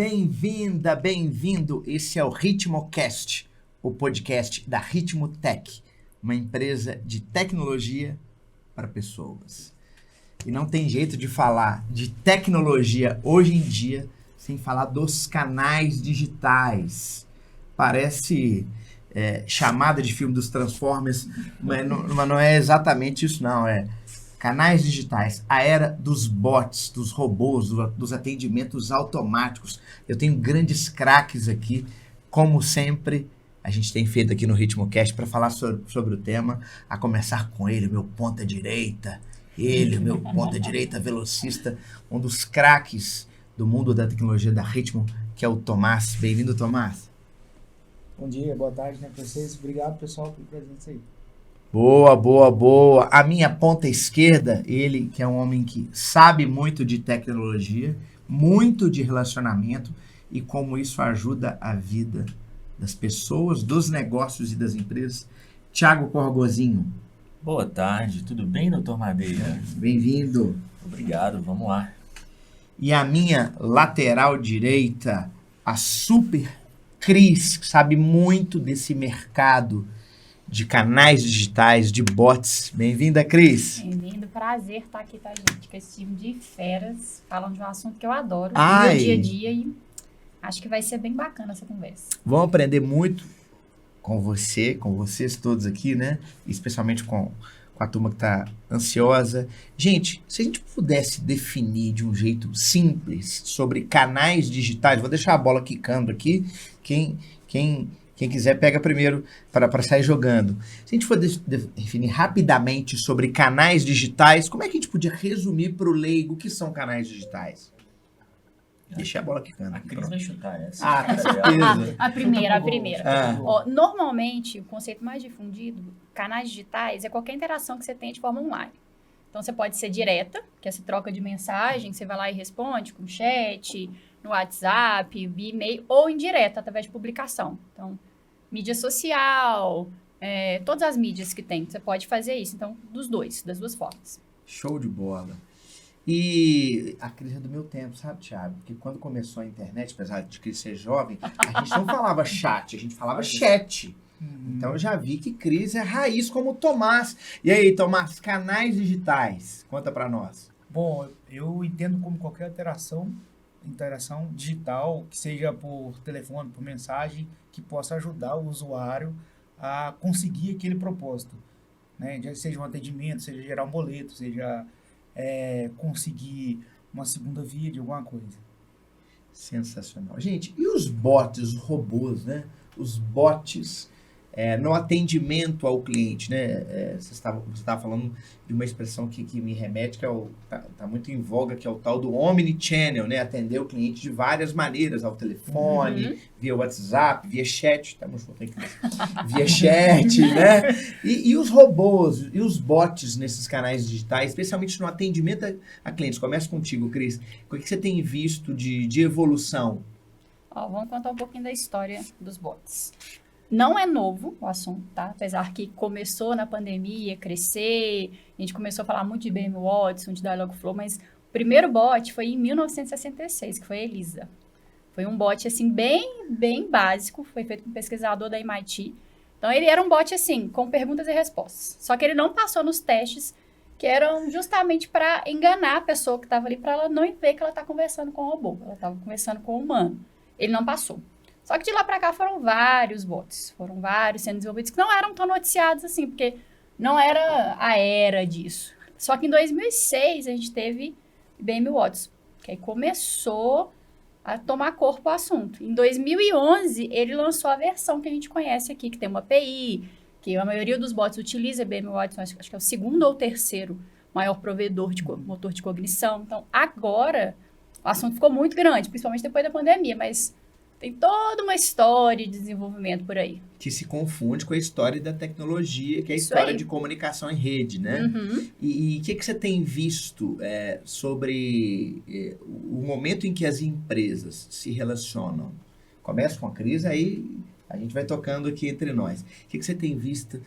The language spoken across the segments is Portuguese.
Bem-vinda, bem-vindo. Esse é o Ritmocast, o podcast da Ritmo Tech, uma empresa de tecnologia para pessoas. E não tem jeito de falar de tecnologia hoje em dia sem falar dos canais digitais. Parece chamada de filme dos Transformers, mas não é exatamente isso não, canais digitais, a era dos bots, dos robôs, dos atendimentos automáticos. Eu tenho grandes craques aqui, como sempre, a gente tem feito aqui no Ritmocast para falar sobre o tema, a começar com ele, meu ponta-direita, meu ponta-direita velocista, um dos craques do mundo da tecnologia da Ritmo, que é o Tomás. Bem-vindo, Tomás. Bom dia, boa tarde, né, para vocês. Obrigado, pessoal, pela presença aí. Boa. A minha ponta esquerda, ele que é um homem que sabe muito de tecnologia, muito de relacionamento e como isso ajuda a vida das pessoas, dos negócios e das empresas. Thiago Corgozinho. Boa tarde, tudo bem, doutor Madeira? Bem-vindo. Obrigado, vamos lá. E a minha lateral direita, a Super Cris, que sabe muito desse mercado de canais digitais, de bots. Bem-vinda, Cris. Bem-vindo, prazer estar aqui, tá, gente? Com esse time de feras, falando de um assunto que eu adoro, no meu dia a dia, e acho que vai ser bem bacana essa conversa. Vamos aprender muito com vocês todos aqui, né? Especialmente com a turma que está ansiosa. Gente, se a gente pudesse definir de um jeito simples sobre canais digitais, vou deixar a bola quicando aqui, quem quiser pega primeiro para sair jogando. Se a gente for definir rapidamente sobre canais digitais, como é que a gente podia resumir para o leigo o que são canais digitais? Deixa a bola quicando. A Cris vai chutar essa. Com certeza. A primeira. Ó, normalmente, o conceito mais difundido, canais digitais, é qualquer interação que você tem de forma online. Então, você pode ser direta, que é essa troca de mensagem, você vai lá e responde com chat, no WhatsApp, via e-mail, ou indireta, através de publicação. Então, mídia social, todas as mídias que tem, você pode fazer isso. Então, das duas formas. Show de bola. E a Cris é do meu tempo, sabe, Thiago? Porque quando começou a internet, apesar de Cris ser jovem, a gente não falava chat, a gente falava chat. Então, eu já vi que Cris é raiz como o Tomás. E aí, Tomás, canais digitais, conta pra nós. Bom, eu entendo como qualquer interação digital, que seja por telefone, por mensagem, que possa ajudar o usuário a conseguir aquele propósito, né? Seja um atendimento, seja gerar um boleto, seja conseguir uma segunda via de alguma coisa. Sensacional. Gente, e os bots, os robôs, né? Os bots no atendimento ao cliente, né? Você estava falando de uma expressão que me remete, que tá muito em voga, que é o tal do omnichannel, né? Atender o cliente de várias maneiras, ao telefone, via WhatsApp, via chat, estamos juntos aqui, via chat, né? E os robôs, e os bots nesses canais digitais, especialmente no atendimento a clientes. Começa contigo, Cris. O que você tem visto de evolução? Vamos contar um pouquinho da história dos bots. Não é novo o assunto, tá? Apesar que começou na pandemia, crescer, a gente começou a falar muito de IBM Watson, de Dialogflow, mas o primeiro bot foi em 1966, que foi a Elisa. Foi um bot, assim, bem básico, foi feito por um pesquisador da MIT. Então, ele era um bot, assim, com perguntas e respostas. Só que ele não passou nos testes, que eram justamente para enganar a pessoa que estava ali, para ela não ver que ela está conversando com o robô, ela estava conversando com o humano. Ele não passou. Só que de lá para cá foram vários bots, foram vários sendo desenvolvidos que não eram tão noticiados assim, porque não era a era disso. Só que em 2006 a gente teve IBM Watson, que aí começou a tomar corpo o assunto. Em 2011 ele lançou a versão que a gente conhece aqui, que tem uma API, que a maioria dos bots utiliza IBM Watson, acho que é o segundo ou terceiro maior provedor de motor de cognição. Então agora o assunto ficou muito grande, principalmente depois da pandemia, mas tem toda uma história de desenvolvimento por aí. Que se confunde com a história da tecnologia, que é a história de comunicação em rede, né? E o que você tem visto sobre o momento em que as empresas se relacionam? Começa com a crise, aí a gente vai tocando aqui entre nós. O que você tem visto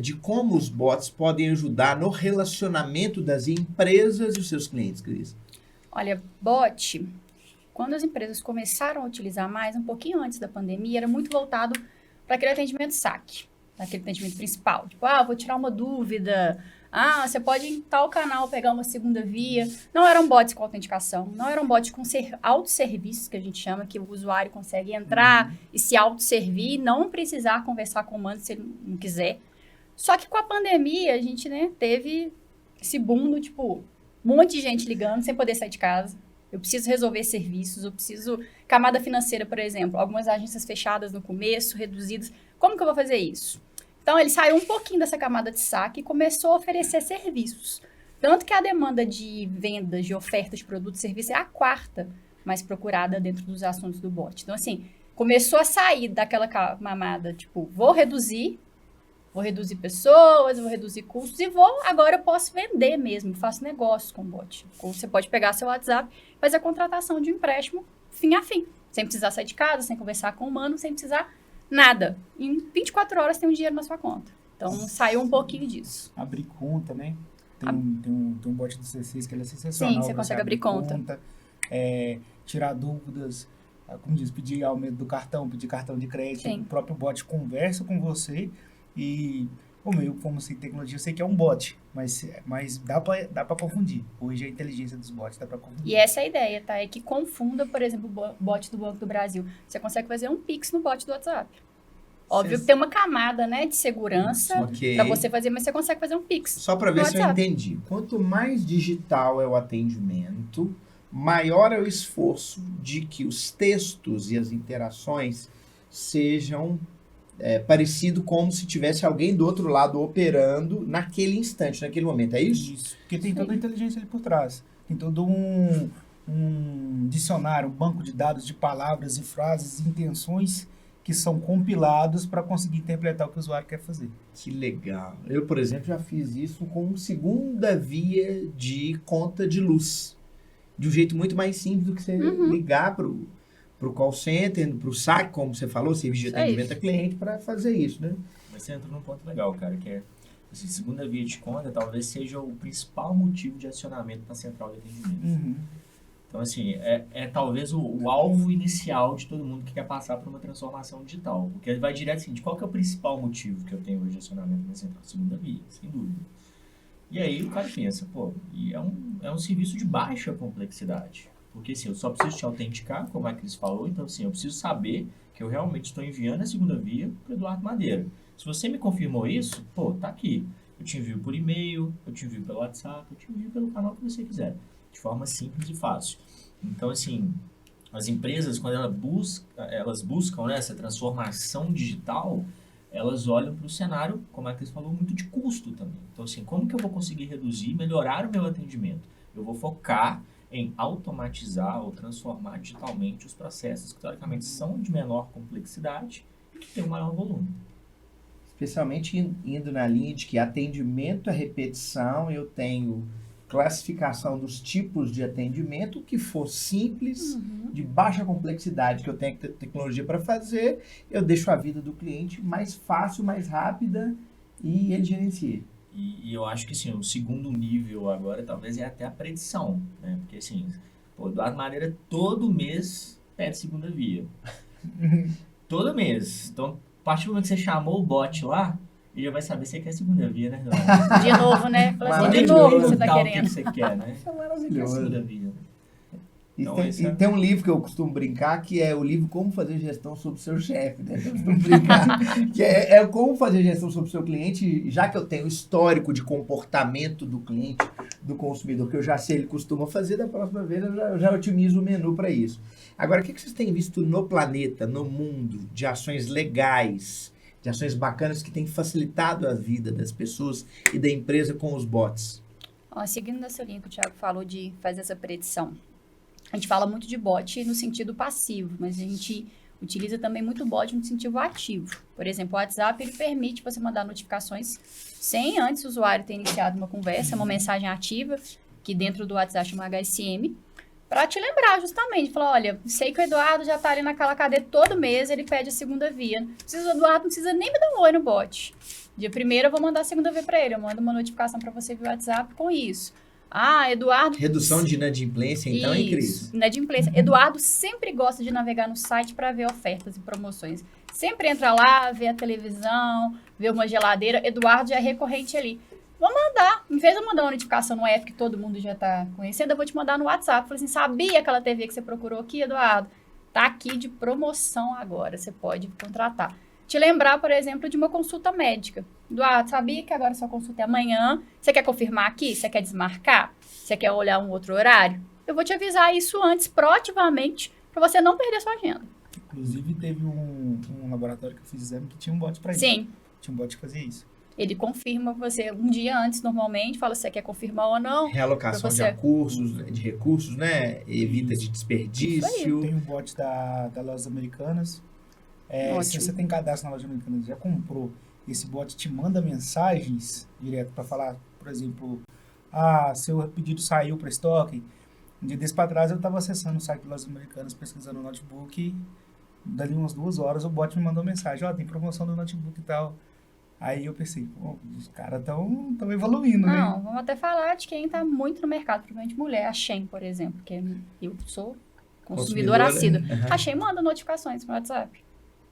de como os bots podem ajudar no relacionamento das empresas e os seus clientes, Cris? Olha, bot quando as empresas começaram a utilizar mais, um pouquinho antes da pandemia, era muito voltado para aquele atendimento saque, aquele atendimento principal. Tipo, vou tirar uma dúvida. Você pode ir em tal canal pegar uma segunda via. Não eram bots com autenticação, não eram bots com autosserviços, que a gente chama, que o usuário consegue entrar e se autosservir, não precisar conversar com o comando se ele não quiser. Só que com a pandemia, a gente, né, teve esse boom do, tipo, um monte de gente ligando sem poder sair de casa. Eu preciso resolver serviços, eu preciso... Camada financeira, por exemplo, algumas agências fechadas no começo, reduzidas. Como que eu vou fazer isso? Então, ele saiu um pouquinho dessa camada de saque e começou a oferecer serviços. Tanto que a demanda de vendas, de ofertas de produtos e serviços é a quarta mais procurada dentro dos assuntos do bot. Então, assim, começou a sair daquela camada, tipo, vou reduzir pessoas, vou reduzir custos e agora eu posso vender mesmo, faço negócio com o bot. Você pode pegar seu WhatsApp e fazer a contratação de um empréstimo fim a fim, sem precisar sair de casa, sem conversar com o humano, sem precisar nada. Em 24 horas tem um dinheiro na sua conta. Então, saiu um pouquinho disso. Abrir conta, né? Tem um bot do C6 que ele é sensacional. Sim, você consegue abrir conta. Tirar dúvidas, como diz, pedir aumento do cartão, pedir cartão de crédito. Sim. O próprio bot conversa com você e, como sem tecnologia, eu sei que é um bot, mas dá pra confundir. Hoje a inteligência dos bots dá pra confundir. E essa é a ideia, tá? É que confunda, por exemplo, o bot do Banco do Brasil. Você consegue fazer um Pix no bot do WhatsApp. Óbvio que tem uma camada, né, de segurança para você fazer, mas você consegue fazer um Pix. Só para ver se eu entendi. Quanto mais digital é o atendimento, maior é o esforço de que os textos e as interações sejam parecido como se tivesse alguém do outro lado operando naquele instante, naquele momento. É isso? Isso. Porque tem toda a inteligência ali por trás. Tem todo um dicionário, um banco de dados de palavras e frases e intenções que são compilados para conseguir interpretar o que o usuário quer fazer. Que legal. Eu, por exemplo, já fiz isso com segunda via de conta de luz. De um jeito muito mais simples do que você ligar para o call center, para o saque, como você falou, serviço de atendimento a cliente, para fazer isso, né? Mas você entra num ponto legal, cara, que é assim, segunda via de conta talvez seja o principal motivo de acionamento para a central de atendimento. Então, assim, é talvez o alvo inicial de todo mundo que quer passar por uma transformação digital. Porque ele vai direto assim, de qual que é o principal motivo que eu tenho hoje de acionamento na central? Segunda via, sem dúvida. E aí o cara pensa, e é um serviço de baixa complexidade. Porque, assim, eu só preciso te autenticar, como a Cris falou, então, assim, eu preciso saber que eu realmente estou enviando a segunda via para o Eduardo Madeira. Se você me confirmou isso, tá aqui. Eu te envio por e-mail, eu te envio pelo WhatsApp, eu te envio pelo canal que você quiser. De forma simples e fácil. Então, assim, as empresas, quando elas buscam, né, essa transformação digital, elas olham para o cenário, como a Cris falou, muito de custo também. Então, assim, como que eu vou conseguir reduzir, melhorar o meu atendimento? Eu vou focar em automatizar ou transformar digitalmente os processos que, teoricamente, são de menor complexidade e que têm um maior volume. Especialmente indo na linha de que atendimento é repetição, eu tenho classificação dos tipos de atendimento, que for simples, de baixa complexidade, que eu tenho tecnologia para fazer, eu deixo a vida do cliente mais fácil, mais rápida e ele gerencia. E eu acho que, assim, o segundo nível agora talvez é até a predição, né? Porque, assim, o Eduardo Madeira todo mês pede segunda via. Todo mês. Então, a partir do momento que você chamou o bot lá, ele já vai saber se você quer segunda via, né? De novo, né? Fala assim, de novo você tá querendo. O que você quer, né? Isso é maravilhoso. Segunda via. Então, e tem um livro que eu costumo brincar, que é o livro Como Fazer Gestão sobre o Seu Chefe, né? Eu costumo brincar, que é como fazer gestão sobre o seu cliente, já que eu tenho o histórico de comportamento do cliente, do consumidor, que eu já sei ele costuma fazer, da próxima vez eu já otimizo o menu para isso. Agora, o que vocês têm visto no planeta, no mundo, de ações legais, de ações bacanas que têm facilitado a vida das pessoas e da empresa com os bots? Seguindo nessa linha que o Thiago falou de fazer essa predição, a gente fala muito de bot no sentido passivo, mas a gente utiliza também muito bot no sentido ativo. Por exemplo, o WhatsApp, ele permite você mandar notificações sem antes o usuário ter iniciado uma conversa, uma mensagem ativa, que dentro do WhatsApp chama HSM, para te lembrar justamente, falar, olha, sei que o Eduardo já está ali naquela cadeia todo mês, ele pede a segunda via. O Eduardo não precisa nem me dar um oi no bot. Dia primeiro eu vou mandar a segunda via para ele, eu mando uma notificação para você via WhatsApp com isso. Eduardo... Redução de inadimplência, então, é incrível. Inadimplência. Eduardo sempre gosta de navegar no site para ver ofertas e promoções. Sempre entra lá, vê a televisão, vê uma geladeira. Eduardo já é recorrente ali. Vou mandar. Em vez de eu mandar uma notificação no app que todo mundo já tá conhecendo, eu vou te mandar no WhatsApp. Falei assim, sabia aquela TV que você procurou aqui, Eduardo? Tá aqui de promoção agora, você pode contratar. Te lembrar, por exemplo, de uma consulta médica. Eduardo, sabia que agora sua consulta é amanhã? Você quer confirmar aqui? Você quer desmarcar? Você quer olhar um outro horário? Eu vou te avisar isso antes, proativamente, para você não perder sua agenda. Inclusive, teve um laboratório que eu fiz exame que tinha um bot para isso. Sim. Tinha um bot que fazia isso. Ele confirma você um dia antes, normalmente, fala se você quer confirmar ou não. Realocação de recursos, né? Evita de desperdício. Tem um bot da Lojas Americanas. Se você tem cadastro na Loja Americana e já comprou, esse bot te manda mensagens direto para falar, por exemplo, seu pedido saiu para estoque. Um dia desse para trás eu estava acessando o site das Lojas Americanas, pesquisando o notebook, e dali umas 2 horas o bot me mandou mensagem, tem promoção do notebook e tal. Aí eu pensei, os caras estão evoluindo, né? Não, vamos até falar de quem está muito no mercado, provavelmente mulher. A Shein, por exemplo, que eu sou consumidora assídua. Uhum. A Shein manda notificações no WhatsApp.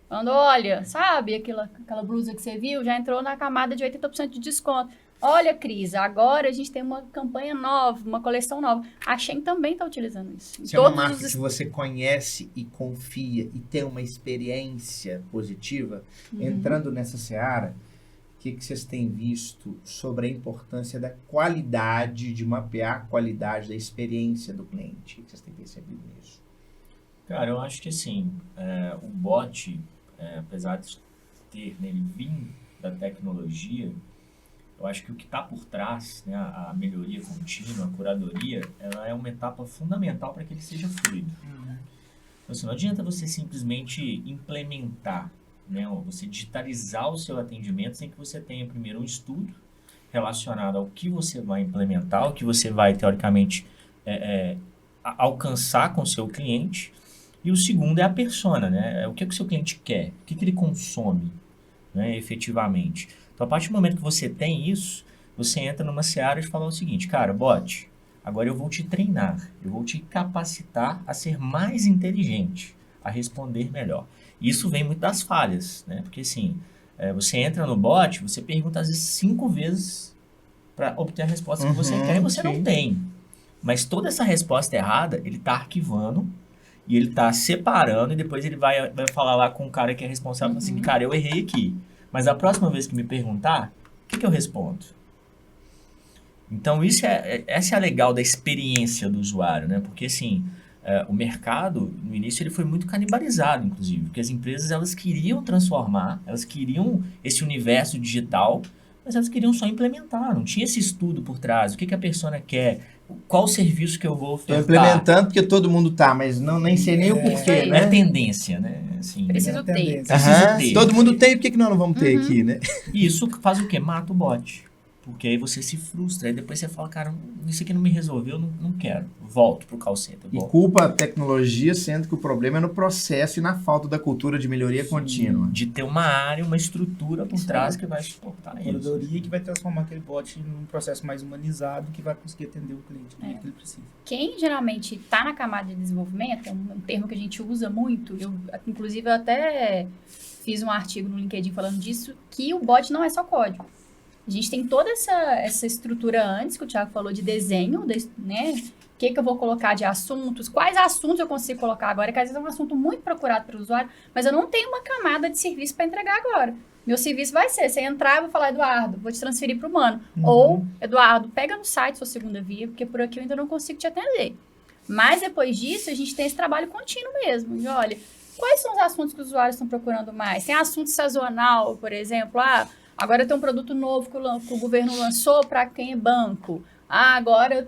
Falando, olha, sabe aquela blusa que você viu? Já entrou na camada de 80% de desconto. Olha, Cris, agora a gente tem uma campanha nova, uma coleção nova. A Shein também está utilizando isso. Se é uma marca que você conhece e confia e tem uma experiência positiva, entrando nessa seara, o que vocês têm visto sobre a importância da qualidade, de mapear a qualidade da experiência do cliente? O que vocês têm percebido nisso? Cara, eu acho que assim, o bot, apesar de ter nele vindo da tecnologia, eu acho que o que está por trás, né, a melhoria contínua, a curadoria, ela é uma etapa fundamental para que ele seja fluido. Então, assim, não adianta você simplesmente implementar, né, ou você digitalizar o seu atendimento sem que você tenha primeiro um estudo relacionado ao que você vai implementar, o que você vai, teoricamente, alcançar com o seu cliente. E o segundo é a persona, né? O que o seu cliente quer, o que ele consome, né, efetivamente. Então, a partir do momento que você tem isso, você entra numa seara de falar o seguinte, cara, bot, agora eu vou te treinar, eu vou te capacitar a ser mais inteligente, a responder melhor. Isso vem muito das falhas, né? Porque assim, você entra no bot, você pergunta às vezes 5 vezes para obter a resposta que você quer e você não tem. Mas toda essa resposta errada, ele está arquivando e ele está separando e depois ele vai falar lá com o cara que é responsável assim, cara, eu errei aqui. Mas a próxima vez que me perguntar, o que eu respondo? Então, essa é a legal da experiência do usuário, né? Porque, assim, o mercado, no início, ele foi muito canibalizado, inclusive. Porque as empresas, elas queriam transformar, elas queriam esse universo digital, mas elas queriam só implementar. Não tinha esse estudo por trás. O que a persona quer? Qual o serviço que eu vou ofertar? Estou implementando porque todo mundo tá, mas nem sei nem o porquê, né? É tendência, né? Assim, Preciso ter. Todo mundo tem, por que nós não vamos ter aqui, né? E isso faz o quê? Mata o bot. Porque aí você se frustra, aí depois você fala, cara, isso aqui não me resolveu, não quero. Volto pro call center. E culpa a tecnologia, sendo que o problema é no processo e na falta da cultura de melhoria contínua. De ter uma área, uma estrutura por trás que vai suportar isso. A curadoria que vai transformar aquele bot num processo mais humanizado que vai conseguir atender o cliente que ele precisa. Quem geralmente está na camada de desenvolvimento, é um termo que a gente usa muito, inclusive eu até fiz um artigo no LinkedIn falando disso, que o bot não é só código. A gente tem toda essa estrutura antes, que o Thiago falou, de desenho, né? O que eu vou colocar de assuntos, quais assuntos eu consigo colocar agora, que às vezes é um assunto muito procurado pelo usuário, mas eu não tenho uma camada de serviço para entregar agora. Meu serviço vai ser, você entrar, eu vou falar, Eduardo, vou te transferir para o humano. Ou, Eduardo, pega no site sua segunda via, porque por aqui eu ainda não consigo te atender. Mas depois disso, a gente tem esse trabalho contínuo mesmo. E olha, quais são os assuntos que os usuários estão procurando mais? Tem assunto sazonal, por exemplo, agora tem um produto novo que o governo lançou para quem é banco. Agora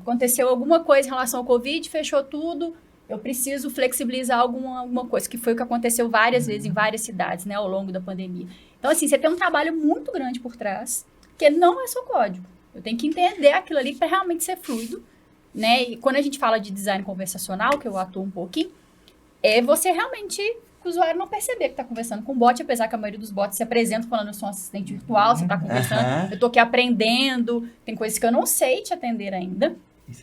aconteceu alguma coisa em relação ao Covid, fechou tudo, eu preciso flexibilizar alguma coisa, que foi o que aconteceu várias vezes em várias cidades, né, ao longo da pandemia. Então, assim, você tem um trabalho muito grande por trás, que não é só código. Eu tenho que entender aquilo ali para realmente ser fluido, né? E quando a gente fala de design conversacional, que eu atuo um pouquinho, é você realmente que o usuário não perceber que está conversando com o bot, apesar que a maioria dos bots se apresentam falando, eu sou um assistente virtual, você está conversando, eu estou aqui aprendendo, tem coisas que eu não sei te atender ainda,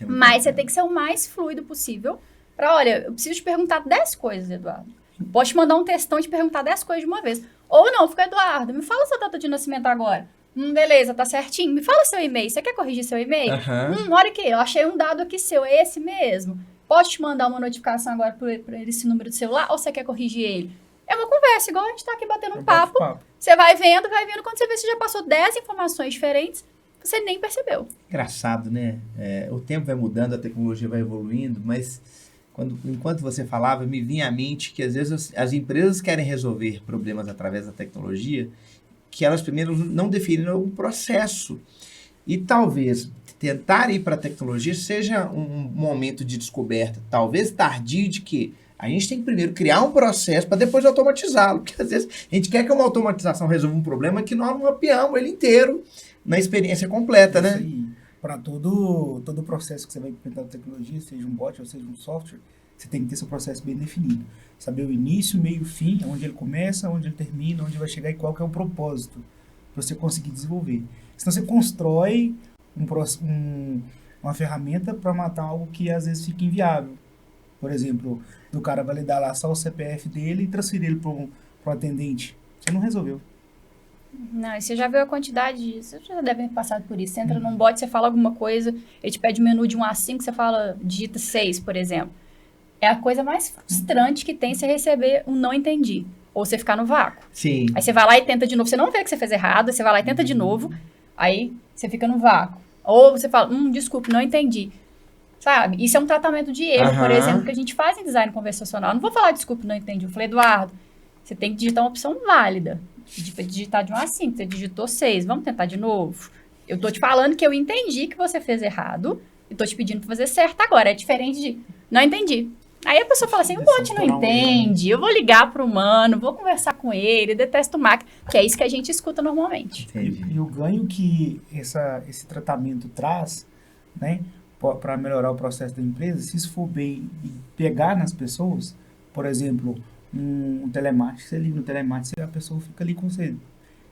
mas você tem que ser o mais fluido possível para, olha, eu preciso te perguntar 10 coisas, Eduardo. Posso te mandar um textão e te perguntar 10 coisas de uma vez. Ou não, fica, Eduardo, me fala sua data de nascimento agora. Beleza, tá certinho. Me fala seu e-mail. Você quer corrigir seu e-mail? Olha aqui, eu achei um dado aqui seu, é esse mesmo. Posso te mandar uma notificação agora por esse número de celular ou você quer corrigir ele? É uma conversa, igual a gente tá aqui batendo um papo. Você vai vendo, quando você vê, você já passou 10 informações diferentes, você nem percebeu. Engraçado, né? O tempo vai mudando, a tecnologia vai evoluindo, mas enquanto você falava, me vinha à mente que às vezes as empresas querem resolver problemas através da tecnologia, que elas primeiro não definiram o processo. E talvez tentar ir para a tecnologia seja um momento de descoberta, talvez tardio, de que a gente tem que primeiro criar um processo para depois automatizá-lo. Porque às vezes a gente quer que uma automatização resolva um problema que nós não mapeamos ele inteiro na experiência completa, né? Para todo o processo que você vai implementar a tecnologia, seja um bot ou seja um software, você tem que ter seu processo bem definido. Saber o início, meio e fim, onde ele começa, onde ele termina, onde vai chegar e qual que é o propósito para você conseguir desenvolver. Senão você constrói uma ferramenta para matar algo que às vezes fica inviável. Por exemplo, o cara validar lá só o CPF dele e transferir ele para um atendente. Você não resolveu. Não, e você já viu a quantidade disso, você já deve ter passado por isso. Você entra num bot, você fala alguma coisa, ele te pede um menu de 1 a 5, você fala, digita 6, por exemplo. É a coisa mais frustrante que tem você receber um não entendi. Ou você ficar no vácuo. Sim. Aí você vai lá e tenta de novo. Você não vê que você fez errado, aí você vai lá e tenta de novo. Aí você fica no vácuo. Ou você fala, desculpe, não entendi. Sabe? Isso é um tratamento de erro, por exemplo, que a gente faz em design conversacional. Eu não vou falar, desculpe, não entendi. Eu falei, Eduardo, você tem que digitar uma opção válida. Digitar de 1 a 5, você digitou 6. Vamos tentar de novo? Eu tô te falando que eu entendi que você fez errado e tô te pedindo pra fazer certo agora. É diferente de, não entendi. Aí a pessoa fala assim, o bot não entende, eu vou ligar pro humano, vou conversar com ele, detesto máquina, que é isso que a gente escuta normalmente. E o ganho que esse tratamento traz, né, para melhorar o processo da empresa, se isso for bem e pegar nas pessoas, por exemplo, um telemarketing, você liga no telemarketing, a pessoa fica ali com você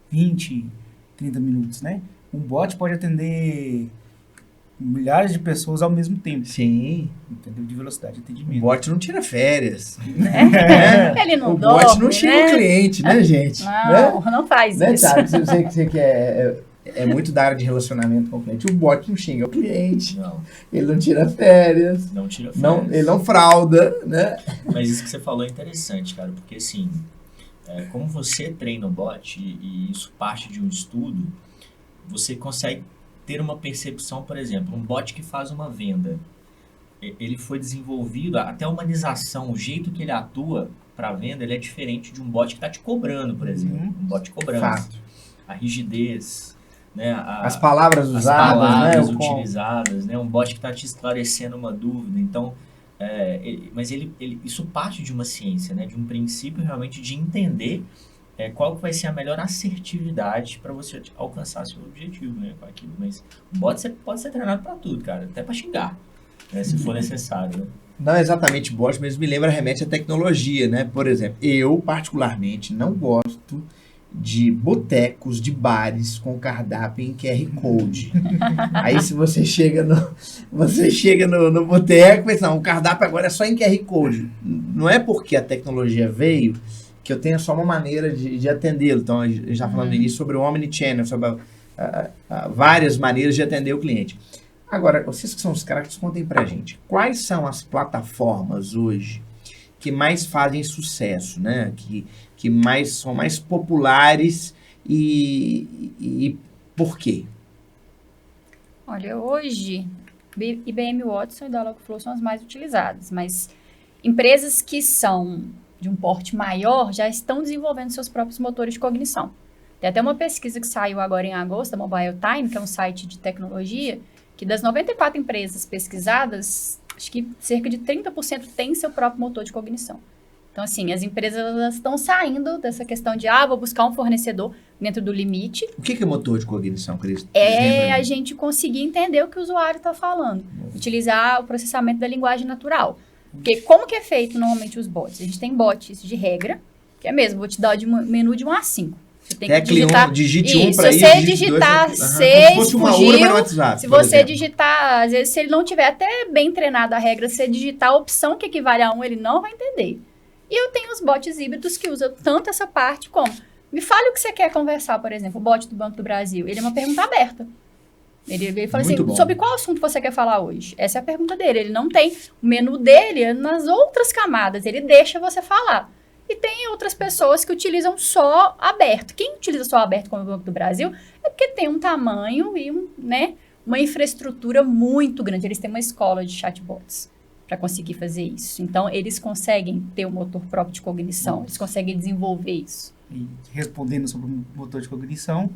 20, 30 minutos, né? Um bot pode atender milhares de pessoas ao mesmo tempo. Sim. Entendeu? De velocidade de atendimento. O bot não tira férias. Ele não o dorme, bot não xinga o cliente, né, gente? Não faz né, isso. Sabe? Se você quer... É muito da área de relacionamento com o cliente. O bot não xinga o cliente. Não. Ele não tira férias. Não tira férias. Ele não frauda, né? Mas isso que você falou é interessante, cara. Porque, assim, como você treina o bot, e isso parte de um estudo, você consegue ter uma percepção, por exemplo, um bot que faz uma venda. Ele foi desenvolvido, até a humanização, o jeito que ele atua para a venda, ele é diferente de um bot que está te cobrando, por exemplo. Um bot de cobrança. Fato. A rigidez... Né, as palavras usadas, as palavras né, utilizadas, né, um bot que está te esclarecendo uma dúvida. Então, mas isso parte de uma ciência, né, de um princípio realmente de entender qual que vai ser a melhor assertividade para você alcançar seu objetivo, né, com aquilo. Mas o bot pode ser treinado para tudo, cara, até para xingar, né, se for necessário. Né? Não exatamente bot, mas me lembra, remete à tecnologia, né? Por exemplo, eu particularmente não gosto de botecos, de bares com cardápio em QR Code. Aí se você chega no boteco e pensa, não, o cardápio agora é só em QR Code. Não é porque a tecnologia veio que eu tenha só uma maneira de atendê-lo. Então, a gente já falando no início sobre o Omnichannel, sobre várias maneiras de atender o cliente. Agora, vocês que são os caras, contem pra gente, quais são as plataformas hoje que mais fazem sucesso, né? Que são mais populares e por quê? Olha, hoje, IBM Watson e Dialogflow são as mais utilizadas, mas empresas que são de um porte maior já estão desenvolvendo seus próprios motores de cognição. Tem até uma pesquisa que saiu agora em agosto, da Mobile Time, que é um site de tecnologia, que das 94 empresas pesquisadas, acho que cerca de 30% tem seu próprio motor de cognição. Então, assim, as empresas estão saindo dessa questão de, vou buscar um fornecedor dentro do limite. O que é motor de cognição, Cris? É a gente conseguir entender o que o usuário está falando. Utilizar o processamento da linguagem natural. Porque como que é feito normalmente os bots? A gente tem bots de regra, Que é mesmo, vou te dar o menu de 1 a 5. Você tem que Tecle digitar. digite 1 isso, para se isso, você digite digitar 2, 6, como se fosse uma urna no WhatsApp, se por você exemplo. digitar, às vezes, se ele não tiver até bem treinado a regra, se você digitar a opção que equivale a 1, ele não vai entender. E eu tenho os bots híbridos que usam tanto essa parte como, me fale o que você quer conversar, por exemplo, o bot do Banco do Brasil. Ele é uma pergunta aberta. Ele fala Muito assim, bom. sobre qual assunto você quer falar hoje? Essa é a pergunta dele. Ele não tem o menu dele é nas outras camadas. Ele deixa você falar. E tem outras pessoas que utilizam só aberto. Quem utiliza só aberto como o Banco do Brasil é porque tem um tamanho e uma infraestrutura muito grande. Eles têm uma escola de chatbots para conseguir fazer isso. Então, eles conseguem ter um motor próprio de cognição. Eles conseguem desenvolver isso. E respondendo sobre o motor de cognição,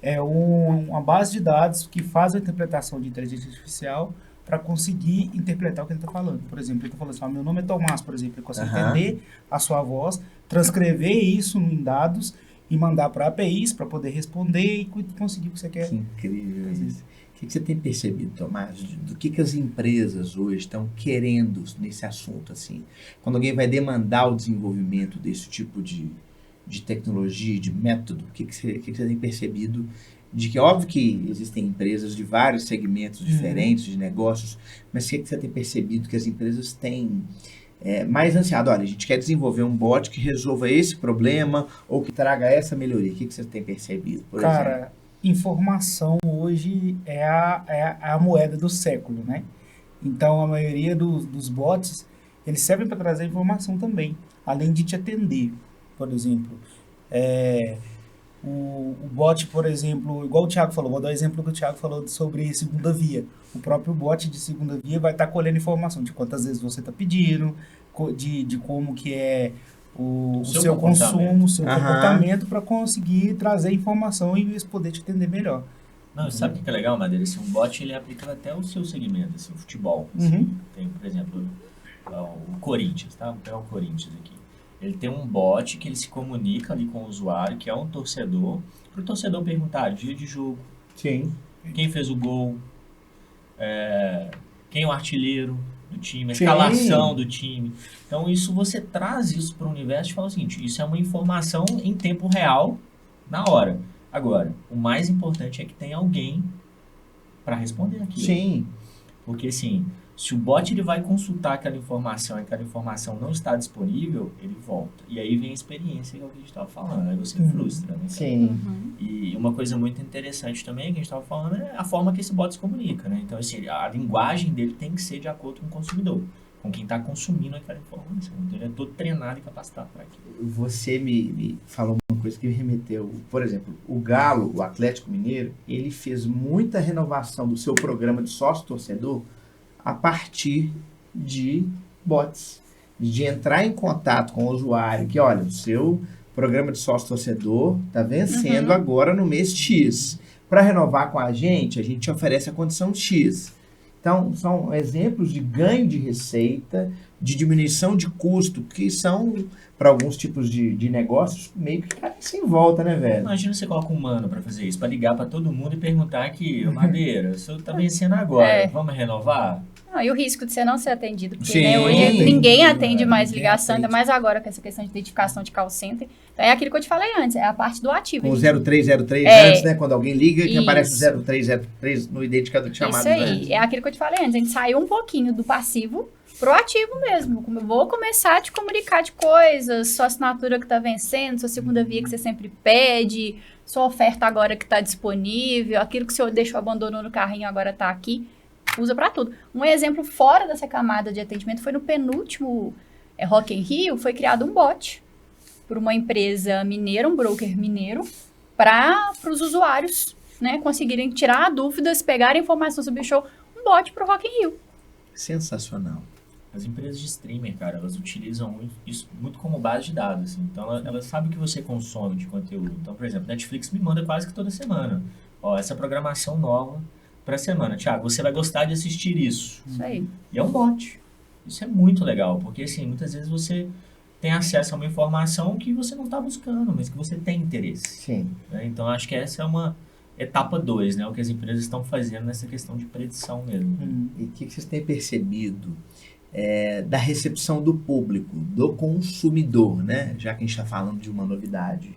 é uma base de dados que faz a interpretação de inteligência artificial para conseguir interpretar o que ele está falando. Por exemplo, ele está falando assim, meu nome é Tomás, por exemplo. Ele consegue entender a sua voz, transcrever isso em dados e mandar para APIs para poder responder e conseguir o que você quer. Que incrível isso. O que você tem percebido, Tomás, do que as empresas hoje estão querendo nesse assunto? Assim? Quando alguém vai demandar o desenvolvimento desse tipo de tecnologia, de método, o que você tem percebido? De que é óbvio que existem empresas de vários segmentos diferentes de negócios, mas o que você tem percebido que as empresas têm mais ansiado? Olha, a gente quer desenvolver um bot que resolva esse problema ou que traga essa melhoria. O que você tem percebido, por exemplo? Informação hoje é a moeda do século, né? Então, a maioria dos bots, eles servem para trazer informação também, além de te atender. Por exemplo, o bot, por exemplo, igual o Thiago falou, vou dar o exemplo que o Thiago falou sobre segunda via. O próprio bot de segunda via vai estar colhendo informação de quantas vezes você está pedindo, de como que é o seu consumo, o seu comportamento, para conseguir trazer informação e poder te atender melhor. Não, sabe o que é legal, Madeira? Assim, um bot ele aplica até o seu segmento, assim, o futebol. Assim. Tem, por exemplo, o Corinthians, tá? Vou pegar o Corinthians aqui. Ele tem um bot que ele se comunica ali com o usuário, que é um torcedor, para o torcedor perguntar dia de jogo, quem fez o gol, quem é o artilheiro do time, a escalação do time. Então, você traz isso para o universo e fala o seguinte, isso é uma informação em tempo real, na hora. Agora, o mais importante é que tem alguém para responder aquilo. Sim. Porque, assim, se o bot ele vai consultar aquela informação e aquela informação não está disponível, ele volta. E aí vem a experiência que a gente estava falando. Aí você frustra, né? Sim. E uma coisa muito interessante também que a gente estava falando é a forma que esse bot se comunica, né? Então, assim, a linguagem dele tem que ser de acordo com o consumidor, com quem está consumindo aquela informação. Então, ele é todo treinado e capacitado para aquilo. Você me falou uma coisa que me remeteu. Por exemplo, o Galo, o Atlético Mineiro, ele fez muita renovação do seu programa de sócio-torcedor a partir de bots, de entrar em contato com o usuário, que olha, o seu programa de sócio-torcedor está vencendo agora no mês X. Para renovar com a gente oferece a condição X. Então, são exemplos de ganho de receita, de diminuição de custo, que são, para alguns tipos de negócios, meio que caem sem volta, né, velho? Imagina você coloca um humano para fazer isso, para ligar para todo mundo e perguntar aqui, Madeira, o senhor está vencendo agora, vamos renovar? E o risco de você não ser atendido, porque hoje ninguém atende mais ligação, ainda mais agora com essa questão de identificação de call center. Então, é aquilo que eu te falei antes, é a parte do ativo. Com o 0303 antes, né? Quando alguém liga, que aparece o 0303 no identificador de chamada. Isso aí, é aquilo que eu te falei antes, a gente saiu um pouquinho do passivo pro ativo mesmo. Eu vou começar a te comunicar de coisas, sua assinatura que tá vencendo, sua segunda via que você sempre pede, sua oferta agora que tá disponível, aquilo que o senhor deixou, abandonou no carrinho agora tá aqui. Usa para tudo. Um exemplo fora dessa camada de atendimento foi no penúltimo Rock in Rio, foi criado um bot por uma empresa mineira, um broker mineiro, para os usuários, né, conseguirem tirar dúvidas, pegar informação sobre o show, um bot para o Rock in Rio. Sensacional. As empresas de streaming, cara, elas utilizam isso muito como base de dados. Assim. Então, elas sabem o que você consome de conteúdo. Então, por exemplo, Netflix me manda quase que toda semana. Ó, essa programação nova para a semana. Thiago, você vai gostar de assistir isso. Isso aí. E é um bot. Isso é muito legal, porque assim, muitas vezes você tem acesso a uma informação que você não está buscando, mas que você tem interesse. Sim. Né? Então, acho que essa é uma etapa 2, né? O que as empresas estão fazendo nessa questão de predição mesmo. E o que vocês têm percebido da recepção do público, do consumidor, né? Já que a gente está falando de uma novidade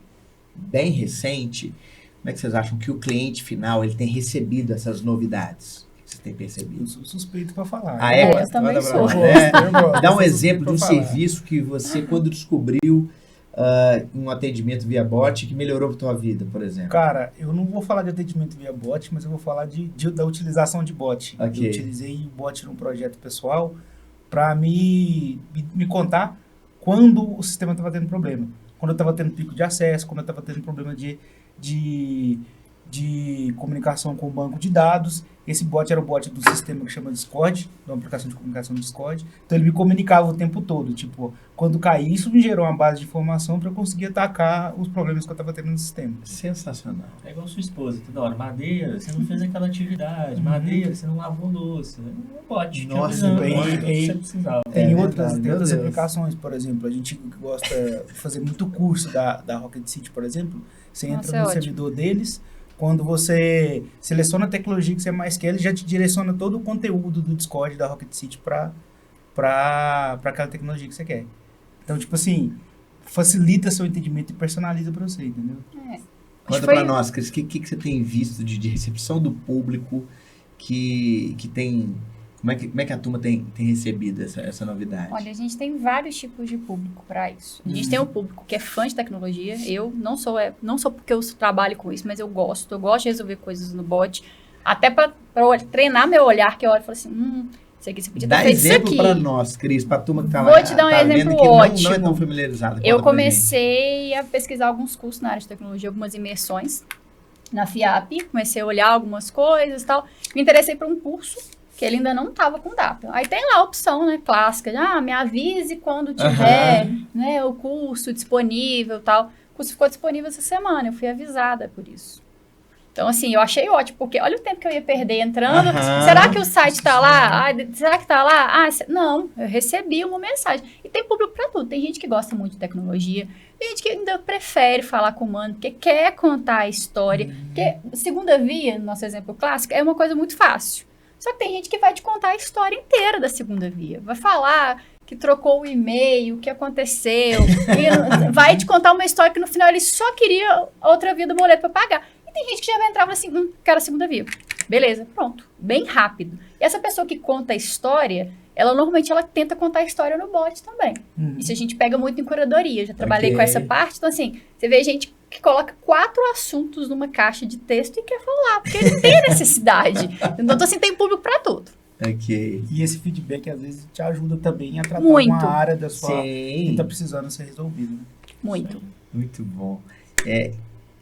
bem recente, como é que vocês acham que o cliente final ele tem recebido essas novidades? O que vocês têm percebido? Eu sou suspeito para falar. Ah, é? Eu também sou. Eu gosto. Dá um Eu sou exemplo de um suspeito pra falar. serviço que você, quando descobriu um atendimento via bot, que melhorou a tua vida, por exemplo. Cara, eu não vou falar de atendimento via bot, mas eu vou falar da utilização de bot. Ok. Eu utilizei o bot num projeto pessoal para me contar quando o sistema estava tendo problema. Quando eu estava tendo pico de acesso, quando eu estava tendo problema de comunicação com o banco de dados. Esse bot era o bot do sistema que chama Discord, de uma aplicação de comunicação do Discord. Então ele me comunicava o tempo todo. Tipo, quando caía, isso me gerou uma base de informação para eu conseguir atacar os problemas que eu estava tendo no sistema. Sensacional. É igual sua esposa, toda hora. Madeira, você não fez aquela atividade. Madeira, você não lavou louça. Não pode. Nossa, não bem- você precisava. Tem É outras, verdade, tem meu outras Deus. aplicações, por exemplo, a gente gosta de fazer muito curso da Rocket City, por exemplo. Você Nossa, entra é no ótimo. servidor deles, quando você seleciona a tecnologia que você mais quer, ele já te direciona todo o conteúdo do Discord da Rocket City para aquela tecnologia que você quer. Então, tipo assim, facilita seu entendimento e personaliza para você, entendeu? Conta foi- pra nós, Cris, o que você tem visto de recepção do público que tem... Como é que a turma tem recebido essa novidade? Olha, a gente tem vários tipos de público para isso. A gente tem o público que é fã de tecnologia. Eu não sou porque eu trabalho com isso, mas eu gosto de resolver coisas no bot. Até para treinar meu olhar, que eu olho e falo assim, isso aqui você podia ter Dá feito isso exemplo aqui. pra nós, Cris, pra turma que tá Vou lá, te dar um tá vendo exemplo que não é ótimo. tão familiarizada. Eu Conta pra gente. comecei a pesquisar alguns cursos na área de tecnologia, algumas imersões na FIAP. Comecei a olhar algumas coisas e tal. Me interessei por um curso que ele ainda não estava com data. Aí tem lá a opção, né, clássica, de, me avise quando tiver, né, o curso disponível e tal. O curso ficou disponível essa semana, eu fui avisada por isso. Então, assim, eu achei ótimo, porque olha o tempo que eu ia perder entrando. Será que o site tá lá? Será que tá lá? Não, eu recebi uma mensagem. E tem público para tudo. Tem gente que gosta muito de tecnologia, tem gente que ainda prefere falar com o humano, porque quer contar a história. Porque segunda via, no nosso exemplo clássico, é uma coisa muito fácil. Só que tem gente que vai te contar a história inteira da segunda via. Vai falar que trocou o e-mail, o que aconteceu. E vai te contar uma história que no final ele só queria outra via do boleto para pagar. E tem gente que já vai entrar e fala assim, quero a segunda via. Beleza, pronto. Bem rápido. E essa pessoa que conta a história, normalmente ela tenta contar a história no bot também. Isso a gente pega muito em curadoria. Eu já trabalhei Ok. com essa parte. Então, assim, você vê gente que coloca 4 assuntos numa caixa de texto e quer falar, porque ele tem necessidade. Então, assim, tem público para tudo. Ok. E esse feedback, às vezes, te ajuda também a tratar Muito. uma área da sua que Sim. tá precisando ser resolvida. Né? Muito. Muito bom.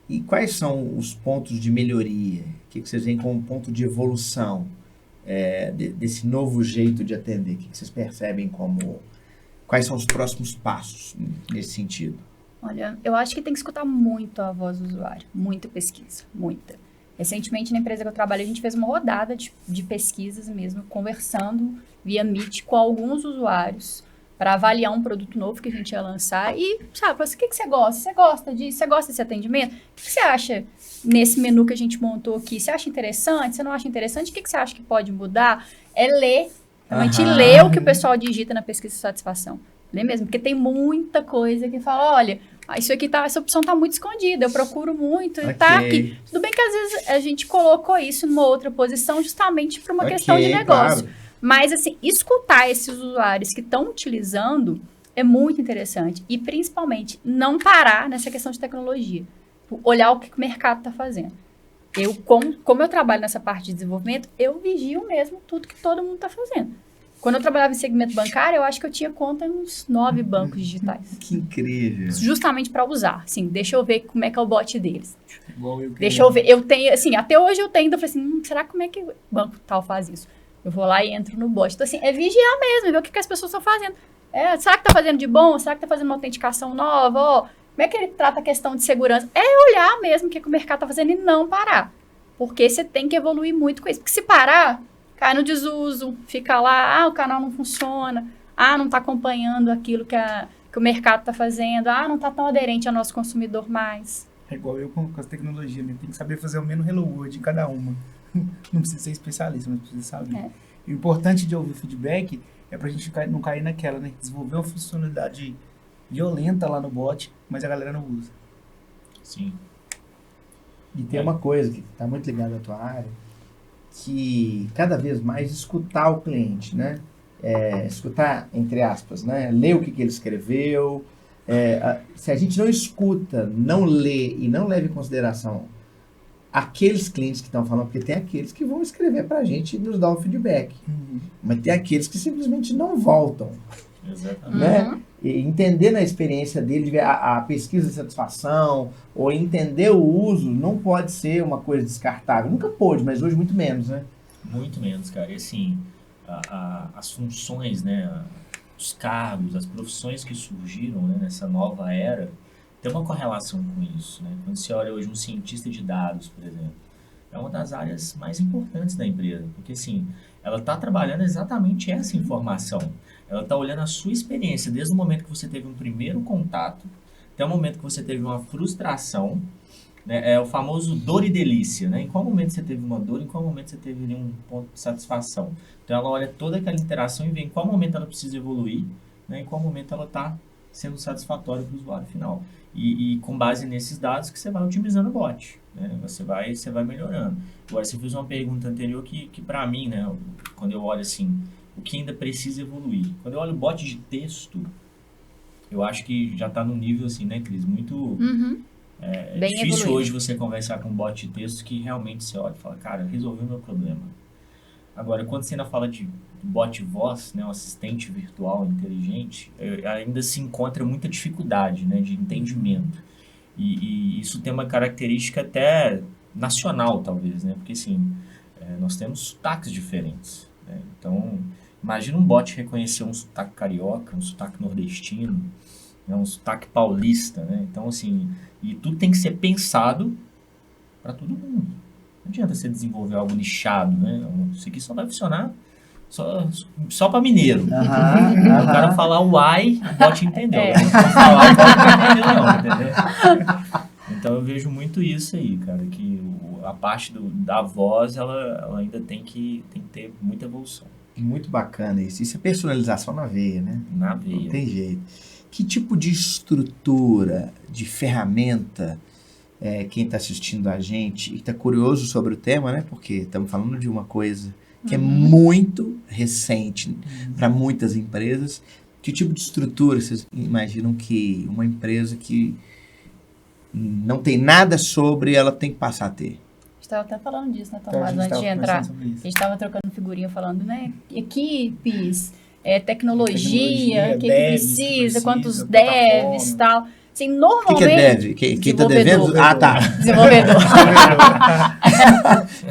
E quais são os pontos de melhoria? O que vocês veem como ponto de evolução desse novo jeito de atender? O que vocês percebem como... Quais são os próximos passos nesse sentido? Olha, eu acho que tem que escutar muito a voz do usuário. Muita pesquisa, muita. Recentemente, na empresa que eu trabalho, a gente fez uma rodada de pesquisas mesmo, conversando via Meet com alguns usuários para avaliar um produto novo que a gente ia lançar e, sabe, o que você gosta? Você gosta disso? Você gosta desse atendimento? O que você acha nesse menu que a gente montou aqui? Você acha interessante? Você não acha interessante? O que você acha que pode mudar? É ler. Realmente ler o que o pessoal digita na pesquisa de satisfação. Ler mesmo, porque tem muita coisa que fala, olha, isso aqui essa opção tá muito escondida, eu procuro muito e tá aqui. Tudo bem que às vezes a gente colocou isso numa outra posição justamente para uma questão de negócio. Claro. Mas, assim, escutar esses usuários que estão utilizando é muito interessante. E, principalmente, não parar nessa questão de tecnologia. Olhar o que o mercado está fazendo. Eu, como eu trabalho nessa parte de desenvolvimento, eu vigio mesmo tudo que todo mundo está fazendo. Quando eu trabalhava em segmento bancário, eu acho que eu tinha conta em uns 9 bancos digitais. Que incrível. Justamente para usar. Assim, deixa eu ver como é que é o bot deles. Igual eu que Deixa eu ver. Eu tenho, assim, até hoje eu tenho. Eu falei assim, será como é que o banco tal faz isso? Eu vou lá e entro no bot. Então, assim, é vigiar mesmo, ver o que as pessoas estão fazendo. Será que tá fazendo de bom? Será que tá fazendo uma autenticação nova? Como é que ele trata a questão de segurança? É olhar mesmo o que o mercado tá fazendo e não parar. Porque você tem que evoluir muito com isso. Porque se parar, cai no desuso, fica lá, o canal não funciona, não tá acompanhando aquilo que o mercado tá fazendo, não tá tão aderente ao nosso consumidor mais. É igual eu com as tecnologias, né? Tem que saber fazer o menos Hello World em cada uma. Não precisa ser especialista, mas precisa saber. O importante de ouvir feedback é pra gente não cair naquela, né? Desenvolver uma funcionalidade violenta lá no bot, mas a galera não usa. Sim. E tem uma coisa que está muito ligada à tua área, que cada vez mais escutar o cliente, né? Escutar, entre aspas, né? Ler o que ele escreveu. Se a gente não escuta, não lê e não leva em consideração aqueles clientes que estão falando, porque tem aqueles que vão escrever para a gente e nos dar o feedback. Mas tem aqueles que simplesmente não voltam. Exatamente. Né? E entender na experiência dele, a pesquisa de satisfação, ou entender o uso, não pode ser uma coisa descartável. Nunca pôde, mas hoje muito menos, né? Muito menos, cara. E assim, as funções, né, os cargos, as profissões que surgiram, né, nessa nova era, tem uma correlação com isso, né? Quando você olha hoje um cientista de dados, por exemplo, é uma das áreas mais importantes da empresa, porque assim, ela está trabalhando exatamente essa informação. Ela está olhando a sua experiência desde o momento que você teve um primeiro contato até o momento que você teve uma frustração, né? É o famoso dor e delícia, né? Em qual momento você teve uma dor, em qual momento você teve ali um ponto de satisfação. Então ela olha toda aquela interação e vê em qual momento ela precisa evoluir, né? Em qual momento ela está sendo satisfatória para o usuário final. E com base nesses dados que você vai otimizando o bot, né? Você vai melhorando. Agora, você fez uma pergunta anterior que para mim, né, quando eu olho assim, o que ainda precisa evoluir. Quando eu olho bot de texto, eu acho que já está num nível assim, né, Cris? Muito... É difícil evoluído. Hoje você conversar com um bot de texto que realmente você olha e fala, cara, resolveu o meu problema. Agora, quando você ainda fala de bot voz, né, um assistente virtual inteligente, ainda se encontra muita dificuldade, né, de entendimento. E isso tem uma característica até nacional, talvez, né? Porque, assim, nós temos sotaques diferentes, né? Então, imagina um bot reconhecer um sotaque carioca, um sotaque nordestino, né, um sotaque paulista, né? Então, assim, e tudo tem que ser pensado para todo mundo. Não adianta você desenvolver algo nichado, né? Isso aqui só vai funcionar só para mineiro. O cara falar uai, o bot entendeu. Se falar, o bot não entendeu não, entendeu? Então eu vejo muito isso aí, cara, que a parte da voz, ela ainda tem que ter muita evolução. Muito bacana isso. Isso é personalização na veia, né? Na veia. Não tem jeito. Que tipo de estrutura, de ferramenta, quem está assistindo a gente e está curioso sobre o tema, né? Porque estamos falando de uma coisa que é muito recente para muitas empresas. Que tipo de estrutura vocês imaginam que uma empresa que não tem nada sobre, ela tem que passar a ter? A gente estava até falando disso, né, Tomás, antes de entrar. A gente estava trocando figurinha falando, né? Equipes, tecnologia, o que precisa, quantos devs e tal. Assim, normalmente... O que é dev? Quem está devendo? Ah, tá. Desenvolvedor.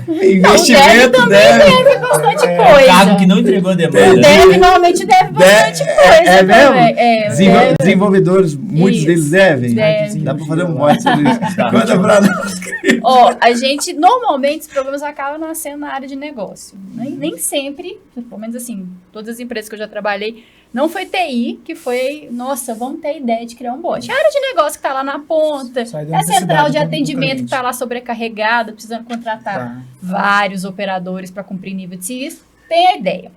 Investimento também deve bastante coisa. Cargo que não entregou a demanda. Deve, normalmente deve bastante coisa. É mesmo? Desenvolvedores, muitos deles devem? Dá para fazer um bot sobre isso. Conta pra nós. A gente, normalmente, os problemas acabam nascendo na área de negócio. Nem sempre, pelo menos assim, todas as empresas que eu já trabalhei, não foi TI que foi, nossa, vamos ter a ideia de criar um bot. É a área de negócio que está lá na ponta, é a central de atendimento que está lá sobrecarregada, precisando contratar vários operadores para cumprir nível de serviço. Tem a ideia.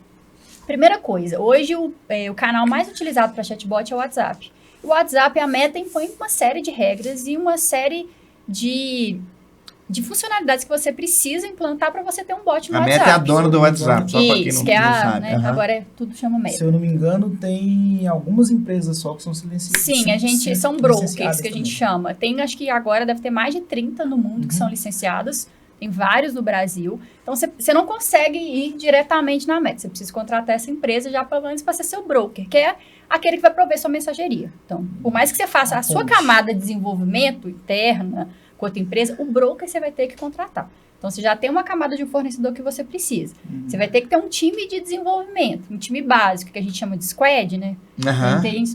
Primeira coisa, hoje o canal mais utilizado para chatbot é o WhatsApp. O WhatsApp, a Meta impõe uma série de regras e uma série de funcionalidades que você precisa implantar para você ter um bot no WhatsApp. A Meta é a dona do WhatsApp, só para quem não sabe. Né? Agora tudo chama Meta. Se eu não me engano, tem algumas empresas só que são silenciadas. Sim, são brokers que a gente chama. Tem, acho que agora deve ter mais de 30 no mundo que são licenciadas. Tem vários no Brasil. Então, você não consegue ir diretamente na Meta. Você precisa contratar essa empresa já, pelo menos, para ser seu broker, que é aquele que vai prover sua mensageria. Então, por mais que você faça a sua camada de desenvolvimento interna com outra empresa, o broker você vai ter que contratar. Então, você já tem uma camada de um fornecedor que você precisa. Você vai ter que ter um time de desenvolvimento, um time básico, que a gente chama de squad, né?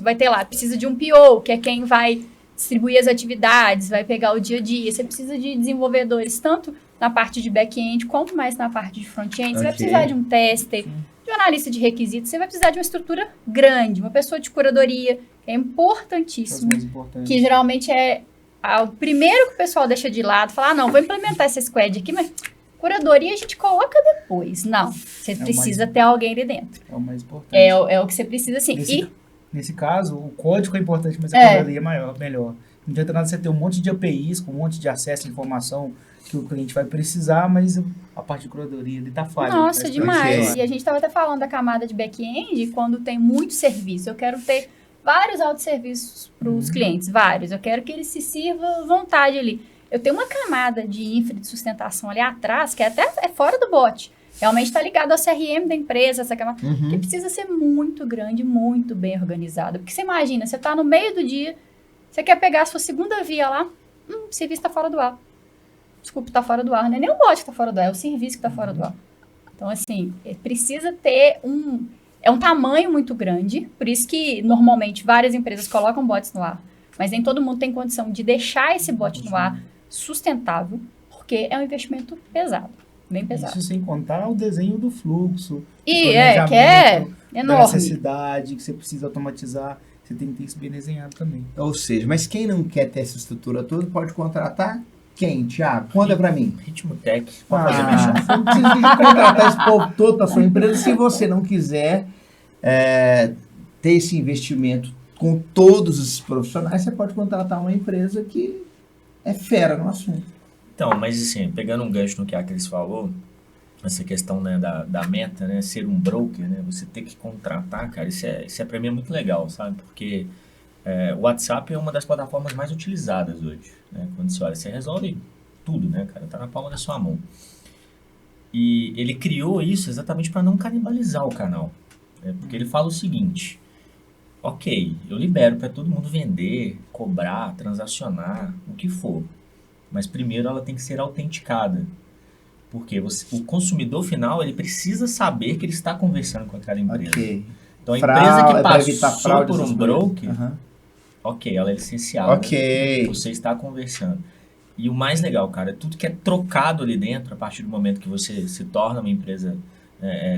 Vai ter lá, precisa de um PO, que é quem vai distribuir as atividades, vai pegar o dia a dia. Você precisa de desenvolvedores, tanto na parte de back-end, quanto mais na parte de front-end. Você vai precisar de um tester, de um analista de requisitos. Você vai precisar de uma estrutura grande, uma pessoa de curadoria, que é importantíssimo. Que geralmente é o primeiro que o pessoal deixa de lado, fala, não, vou implementar esse squad aqui, mas Curadoria a gente coloca depois. Não, você precisa ter alguém ali dentro. É o mais importante. É o que você precisa, assim. Nesse caso, o código é importante, mas a curadoria é melhor. Não adianta nada você ter um monte de APIs, com um monte de acesso à informação que o cliente vai precisar, mas a parte de curadoria ele tá falha. Nossa, demais. E a gente estava até falando da camada de back-end, quando tem muito serviço. Eu quero ter vários autosserviços para os clientes, vários. Eu quero que eles se sirvam à vontade ali. Eu tenho uma camada de infra de sustentação ali atrás, que até é fora do bot. Realmente está ligado ao CRM da empresa, essa camada, que precisa ser muito grande, muito bem organizada. Porque você imagina, você está no meio do dia, você quer pegar a sua segunda via lá, o serviço está fora do ar. Desculpa, está fora do ar. Não é nem o bot que está fora do ar, é o serviço que está fora do ar. Então, assim, precisa ter É um tamanho muito grande, por isso que, normalmente, várias empresas colocam bots no ar, mas nem todo mundo tem condição de deixar esse bot no ar sustentável, porque é um investimento pesado, bem pesado. Isso sem contar o desenho do fluxo, que é enorme. Da necessidade, que você precisa automatizar, você tem que ter isso bem desenhado também. Ou seja, mas quem não quer ter essa estrutura toda, pode contratar quem, Thiago? Conta pra mim. Ritmo Tech, pode fazer mexer. Você não precisa de contratar esse povo todo pra sua empresa se você não quiser ter esse investimento com todos os profissionais. Você pode contratar uma empresa que é fera no assunto. Então, mas assim, pegando um gancho no que a Cris falou, essa questão, né, da meta, né, ser um broker, né, você ter que contratar, cara, isso é pra mim é muito legal, sabe? Porque o WhatsApp é uma das plataformas mais utilizadas hoje, né? Quando você olha, você resolve tudo, né, cara? Tá na palma da sua mão. E ele criou isso exatamente para não canibalizar o canal, né? Porque ele fala o seguinte: ok, eu libero para todo mundo vender, cobrar, transacionar, o que for. Mas primeiro ela tem que ser autenticada. Porque o consumidor final, ele precisa saber que ele está conversando com aquela empresa. Okay. Então a empresa que passou por um broker, ok, ela é licenciada. Ok. Você está conversando. E o mais legal, cara, tudo que é trocado ali dentro, a partir do momento que você se torna uma empresa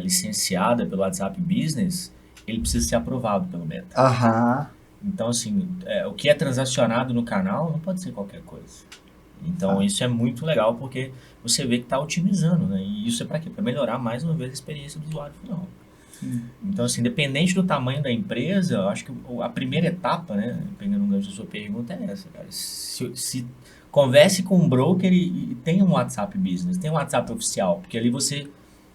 licenciada pelo WhatsApp Business, ele precisa ser aprovado pelo Meta. Então, assim, o que é transacionado no canal não pode ser qualquer coisa. Então, isso é muito legal, porque você vê que está otimizando, né? E isso é para quê? Para melhorar, mais uma vez, a experiência do usuário final. Então, assim, independente do tamanho da empresa, eu acho que a primeira etapa, né, pegando um gancho da sua pergunta, é essa, cara. Se converse com um broker e tenha um WhatsApp Business, tenha um WhatsApp oficial, porque ali você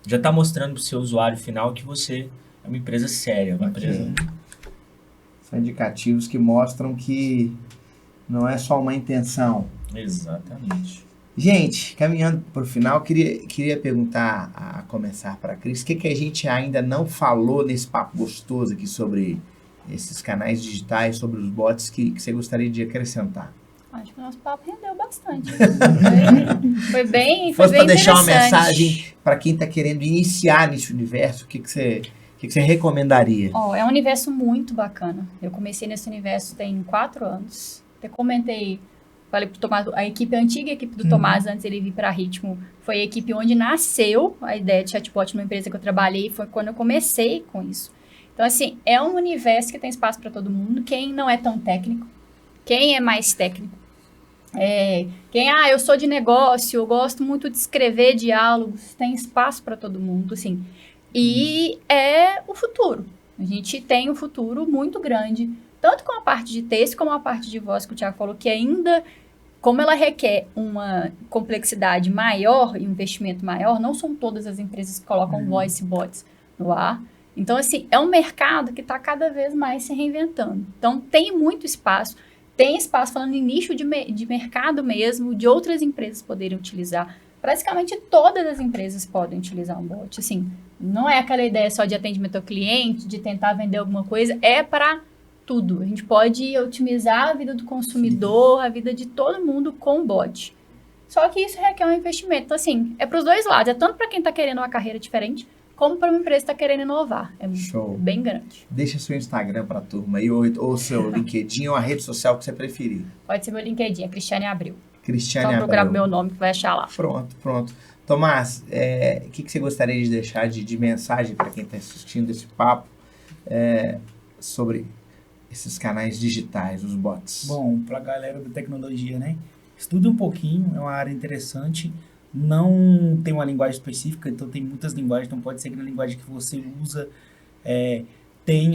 já está mostrando para o seu usuário final que você é uma empresa séria, uma empresa... São indicativos que mostram que não é só uma intenção. Exatamente. Gente, caminhando para o final, queria perguntar, a começar para a Cris, o que a gente ainda não falou nesse papo gostoso aqui sobre esses canais digitais, sobre os bots, que você gostaria de acrescentar? Acho que o nosso papo rendeu bastante. Foi bem Fosse para deixar uma interessante. mensagem para quem está querendo iniciar nesse universo, o que você recomendaria? É um universo muito bacana. Eu comecei nesse universo tem 4 anos. Até comentei, falei pro Tomás, a antiga equipe do Tomás, antes ele vir para Ritmo, foi a equipe onde nasceu a ideia de chatbot numa empresa que eu trabalhei, foi quando eu comecei com isso. Então, assim, é um universo que tem espaço para todo mundo. Quem não é tão técnico, quem é mais técnico, eu sou de negócio, eu gosto muito de escrever diálogos, tem espaço para todo mundo, assim. E é o futuro. A gente tem um futuro muito grande, tanto com a parte de texto como a parte de voz, que o Thiago falou, que ainda, como ela requer uma complexidade maior e um investimento maior, não são todas as empresas que colocam voice bots no ar. Então, assim, é um mercado que está cada vez mais se reinventando. Então, tem muito espaço. Tem espaço, falando em nicho de mercado mesmo, de outras empresas poderem utilizar. Praticamente todas as empresas podem utilizar um bot. Assim, não é aquela ideia só de atendimento ao cliente, de tentar vender alguma coisa, é para tudo. A gente pode otimizar a vida do consumidor, a vida de todo mundo com bot. Só que isso requer um investimento. Então, assim, é para os dois lados. É tanto para quem está querendo uma carreira diferente, como para uma empresa que está querendo inovar. É bem grande. Deixa seu Instagram para a turma aí, ou seu LinkedIn, ou a rede social que você preferir. Pode ser meu LinkedIn, é Cristiane Abreu. Cristiane Só Abreu. procurar meu nome que vai achar lá. Pronto. Tomás, o que você gostaria de deixar de mensagem para quem está assistindo esse papo sobre esses canais digitais, os bots? Bom, para a galera da tecnologia, né? Estude um pouquinho, é uma área interessante. não tem uma linguagem específica, então tem muitas linguagens, então pode ser que na linguagem que você usa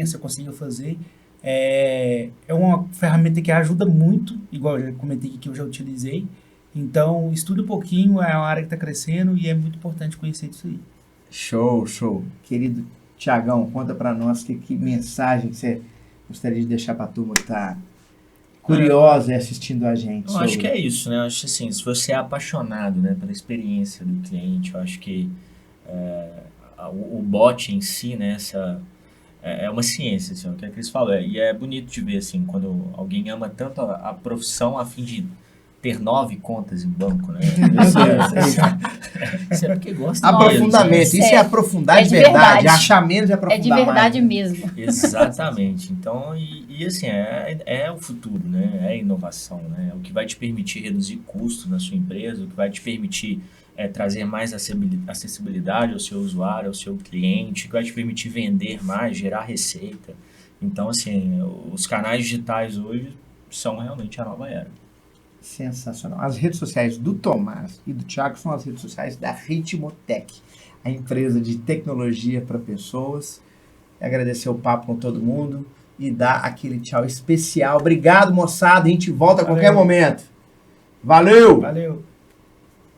você consiga fazer. É uma ferramenta que ajuda muito, igual eu já comentei aqui que eu já utilizei. Então, estuda um pouquinho, é uma área que está crescendo e é muito importante conhecer isso aí. Show, show. Querido Tiagão, conta para nós que mensagem que você gostaria de deixar para a turma que está curiosa e assistindo a gente. Eu acho que é isso, né? Eu acho assim, se você é apaixonado, né, pela experiência do cliente, eu acho que o bot em si, né, é uma ciência, assim, o que a Cris falou. E é bonito de ver, assim, quando alguém ama tanto a profissão a fim de ter 9 contas em banco, né? Isso é porque gosta aprofundamento, mesmo, isso é aprofundar de verdade. Achar menos é aprofundar mais. É de verdade mesmo. Exatamente. Então, e assim, é o futuro, né? É a inovação, né? É o que vai te permitir reduzir custo na sua empresa, o que vai te permitir trazer mais acessibilidade ao seu usuário, ao seu cliente, que vai te permitir vender mais, gerar receita. Então, assim, os canais digitais hoje são realmente a nova era. Sensacional. As redes sociais do Tomás e do Thiago são as redes sociais da Ritmotech, a empresa de tecnologia para pessoas. Agradecer o papo com todo mundo e dar aquele tchau especial. Obrigado, moçada. A gente volta a qualquer momento. Valeu! Valeu!